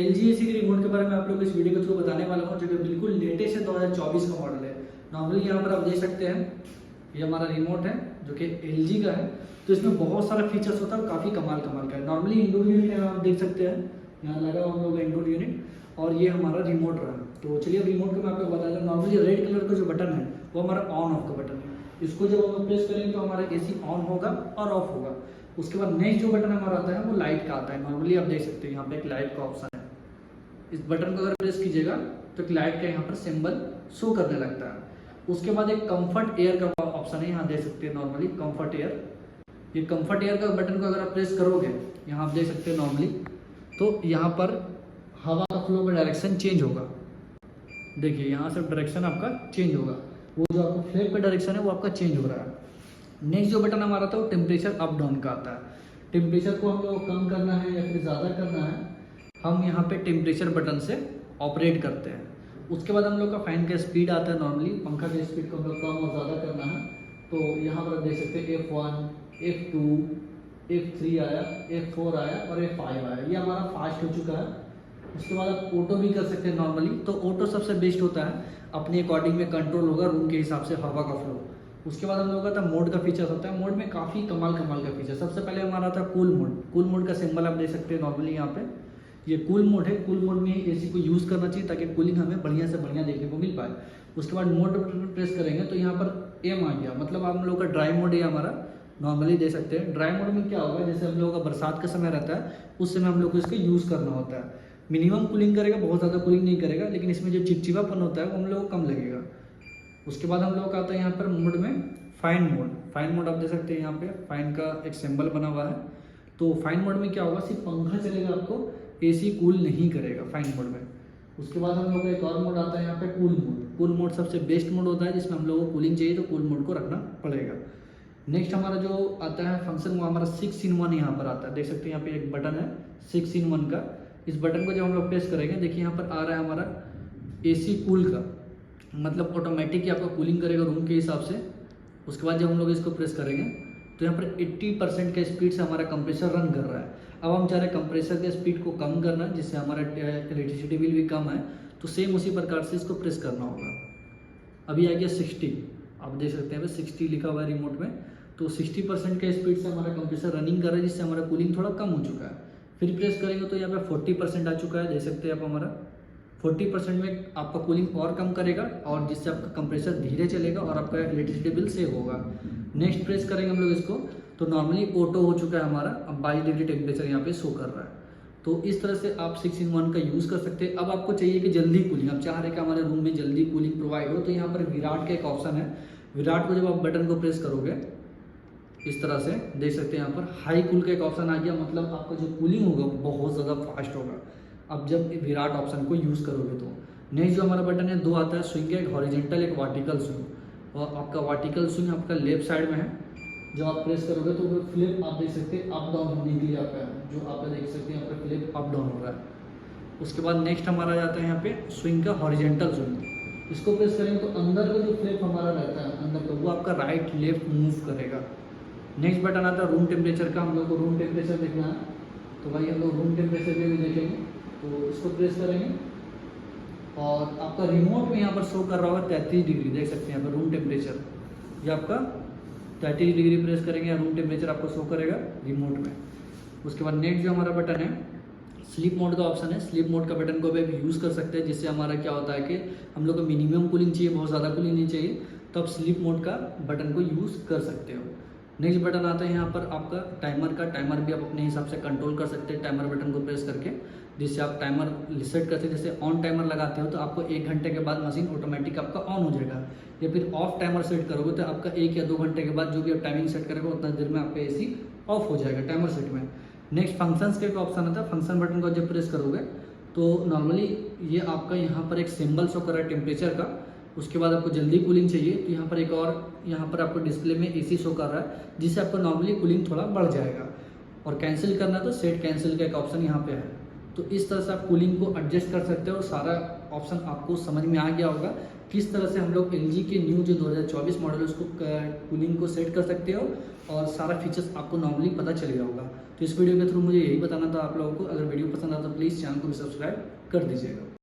LG AC के remote के बारे में आप लोग इस वीडियो के थ्रू बताने वाला हूँ, जो कि बिल्कुल लेटेस्ट है, 2024 का मॉडल है। नॉर्मली यहाँ पर आप देख सकते हैं ये हमारा रिमोट है जो कि LG का है। तो इसमें बहुत सारा फीचर्स होता है और काफ़ी कमाल का है। नॉर्मली इंडोर यूनिट है, आप देख सकते हैं यहाँ लगा हुआ हम लोग इंडोर यूनिट, और ये हमारा रिमोट रहा। तो चलिए रिमोट को मैं आपको बता दूँ। नॉर्मली रेड कलर का जो बटन है वो हमारा ऑन ऑफ का बटन है। इसको जब हम प्रेस करेंगे तो हमारा AC ऑन होगा और ऑफ होगा। उसके बाद नेक्स्ट जो बटन हमारा आता है वो लाइट का आता है। नॉर्मली आप देख सकते हैं यहाँ पे एक लाइट का ऑप्शन है। इस बटन को अगर प्रेस कीजिएगा तो एक लाइट का यहाँ पर सिंबल शो करने लगता है। उसके बाद एक कंफर्ट एयर का ऑप्शन है, यहाँ देख सकते हैं नॉर्मली कंफर्ट एयर। ये कंफर्ट एयर का बटन को अगर आप प्रेस करोगे, यहाँ आप देख सकते हैं नॉर्मली, तो यहाँ पर हवा का फ्लो का डायरेक्शन चेंज होगा। देखिए यहाँ से डायरेक्शन आपका चेंज होगा, वो जो आपका फ्लैप का डायरेक्शन है वो आपका चेंज हो रहा है। नेक्स्ट जो बटन हमारा था वो टेम्परेचर अप डाउन का आता है। टेम्परेचर को हम लोग कम करना है या फिर ज़्यादा करना है, हम यहाँ पे टेम्परेचर बटन से ऑपरेट करते हैं। उसके बाद हम लोग का फैन का स्पीड आता है। नॉर्मली पंखा की स्पीड को हम लोग कम और ज़्यादा करना है, तो यहाँ पर आप देख सकते हैं F1, F2, F3 आया, F4 आया और F5 आया। ये हमारा फास्ट हो चुका है। उसके बाद आप ऑटो भी कर सकते हैं। नॉर्मली तो ऑटो सबसे बेस्ट होता है, अपने अकॉर्डिंग में कंट्रोल होगा रूम के हिसाब से हवा का फ्लो। उसके बाद हम लोग का था मोड का फीचर होता है। मोड में काफ़ी कमाल का फीचर। सबसे पहले हमारा था कूल मोड। कूल मोड का सिंबल आप देख सकते हैं नॉर्मली यहाँ पे, ये कूल मोड है। कूल मोड में ही AC को यूज़ करना चाहिए ताकि कूलिंग हमें बढ़िया से बढ़िया देखने को मिल पाए। उसके बाद मोड प्रेस करेंगे तो यहाँ पर M आ गया, मतलब हम लोग का ड्राई मोड है हमारा। नॉर्मली देख सकते हैं ड्राई मोड में क्या होगा, जैसे हम लोगों का बरसात का समय रहता है उस समय हम लोग को इसका यूज़ करना होता है। मिनिमम कूलिंग करेगा, बहुत ज़्यादा कूलिंग नहीं करेगा, लेकिन इसमें जो चिपचिपापन होता है वो हम लोग को कम लगेगा। उसके बाद हम लोग का आता है यहाँ पर मोड में फाइन मोड। फाइन मोड आप देख सकते हैं यहाँ पे फाइन का एक सिंबल बना हुआ है। तो फाइन मोड में क्या होगा, सिर्फ पंखा चलेगा, आपको AC कूल नहीं करेगा फाइन मोड में। उसके बाद हम लोग का एक और मोड आता है यहाँ पे कूल मोड। कूल मोड सबसे बेस्ट मोड होता है, जिसमें हम लोगों को कूलिंग चाहिए तो कूल मोड को रखना पड़ेगा। नेक्स्ट हमारा जो आता है फंक्शन वो हमारा 6-in-1 यहाँ पर आता है। देख सकते हैं यहाँ पे एक बटन है 6-in-1 का। इस बटन को जब हम लोग प्रेस करेंगे, देखिए यहाँ पर आ रहा है हमारा AC कूल का, मतलब ऑटोमेटिक ही आपका कूलिंग करेगा रूम के हिसाब से। उसके बाद जब हम लोग इसको प्रेस करेंगे तो यहाँ पर 80% के स्पीड से हमारा कंप्रेसर रन कर रहा है। अब हम चाह रहे हैं कंप्रेसर के स्पीड को कम करना, जिससे हमारा इलेक्ट्रिसिटी बिल भी कम है, तो सेम उसी प्रकार से इसको प्रेस करना होगा। अभी आ गया 60, आप देख सकते हैं 60 लिखा हुआ है रिमोट में। तो 60% के स्पीड से हमारा कंप्रेसर रनिंग कर रहा है, जिससे हमारा कूलिंग थोड़ा कम हो चुका है। फिर प्रेस करेंगे तो यहाँ पे 40% आ चुका है। देख सकते हैं आप हमारा 40% में आपका कूलिंग और कम करेगा, और जिससे आपका कंप्रेसर धीरे चलेगा और आपका इलेक्ट्रिसिटी बिल सेव होगा। नेक्स्ट प्रेस करेंगे हम लोग इसको तो नॉर्मली ऑटो हो चुका है हमारा। अब 22 डिग्री टेम्परेचर यहाँ पे शो कर रहा है। तो इस तरह से आप 6-in-1 का यूज़ कर सकते हैं। अब आपको चाहिए कि जल्दी कूलिंग, आप चाह रहे हैं कि हमारे रूम में जल्दी कूलिंग प्रोवाइड हो, तो यहाँ पर विराट का एक ऑप्शन है। विराट को जब आप बटन को प्रेस करोगे इस तरह से देख सकते हैं यहाँ पर हाई कूल का एक ऑप्शन आ गया, मतलब आपका जो कूलिंग होगा बहुत ज़्यादा फास्ट होगा अब जब विराट ऑप्शन को यूज़ करोगे तो। नेक्स्ट जो हमारा बटन है 2 आता है स्विंग का, एक हॉरिजेंटल एक वर्टिकल स्विंग। और आपका वर्टिकल स्विंग आपका लेफ्ट साइड में है। जब आप प्रेस करोगे तो वो फ्लिप आप देख सकते हैं अप डाउन होने के लिए आपका है, जो आप देख सकते हैं यहाँ पर फ्लिप अप डाउन हो रहा है। उसके बाद नेक्स्ट हमारा जाता है यहाँ पे स्विंग का हॉरिजेंटल स्विंग। इसको प्रेस करेंगे तो अंदर का जो फ्लिप हमारा रहता है अंदर का, वो आपका राइट लेफ्ट मूव करेगा। नेक्स्ट बटन आता है रूम टेम्परेचर का। हम लोग को रूम टेम्परेचर देखना है, तो भाई हम लोग रूम टेम्परेचर पे भी देखेंगे। तो इसको प्रेस करेंगे और आपका रिमोट में यहाँ पर शो कर रहा होगा 33 डिग्री। देख सकते हैं यहाँ पर रूम टेम्परेचर, ये आपका 33 डिग्री प्रेस करेंगे रूम टेम्परेचर आपको शो करेगा रिमोट में। उसके बाद नेक्स्ट जो हमारा बटन है स्लीप मोड का ऑप्शन है। स्लीप मोड का बटन को भी आप यूज़ कर सकते हैं, जिससे हमारा क्या होता है कि हम लोग को मिनिमम कूलिंग चाहिए, बहुत ज़्यादा कूलिंग नहीं चाहिए, तो आप स्लीप मोड का बटन को यूज़ कर सकते हो। नेक्स्ट बटन आता है यहाँ पर आपका टाइमर का। टाइमर भी आप अपने हिसाब से कंट्रोल कर सकते हैं टाइमर बटन को प्रेस करके, जिससे आप टाइमर सेट करते हैं। जैसे ऑन टाइमर लगाते हो तो आपको 1 घंटे के बाद मशीन ऑटोमेटिक आपका ऑन हो जाएगा, या फिर ऑफ टाइमर सेट करोगे तो आपका 1 या 2 घंटे के बाद जो भी आप टाइमिंग सेट करोगे उतना देर में आपका AC ऑफ हो जाएगा टाइमर सेट में। नेक्स्ट फंक्शंस का एक ऑप्शन आता है। फंक्शन बटन को जब प्रेस करोगे तो नॉर्मली ये आपका यहाँ पर एक सिंबल शो कर रहा है टेम्परेचर का। उसके बाद आपको जल्दी कूलिंग चाहिए तो यहाँ पर एक और यहाँ पर आपको डिस्प्ले में AC शो कर रहा है, जिससे आपको नॉर्मली कूलिंग थोड़ा बढ़ जाएगा। और कैंसिल करना तो सेट कैंसिल का एक ऑप्शन यहाँ पे है। तो इस तरह से आप कूलिंग को एडजस्ट कर सकते हो और सारा ऑप्शन आपको समझ में आ गया होगा किस तरह से हम लोग LG के न्यू जो 2024 मॉडल है उसको कूलिंग को सेट कर सकते हो, और सारा फीचर्स आपको नॉर्मली पता चल गया होगा। तो इस वीडियो के थ्रू मुझे यही बताना था आप लोगों को। अगर वीडियो पसंद आता तो प्लीज़ चैनल को भी सब्सक्राइब कर दीजिएगा।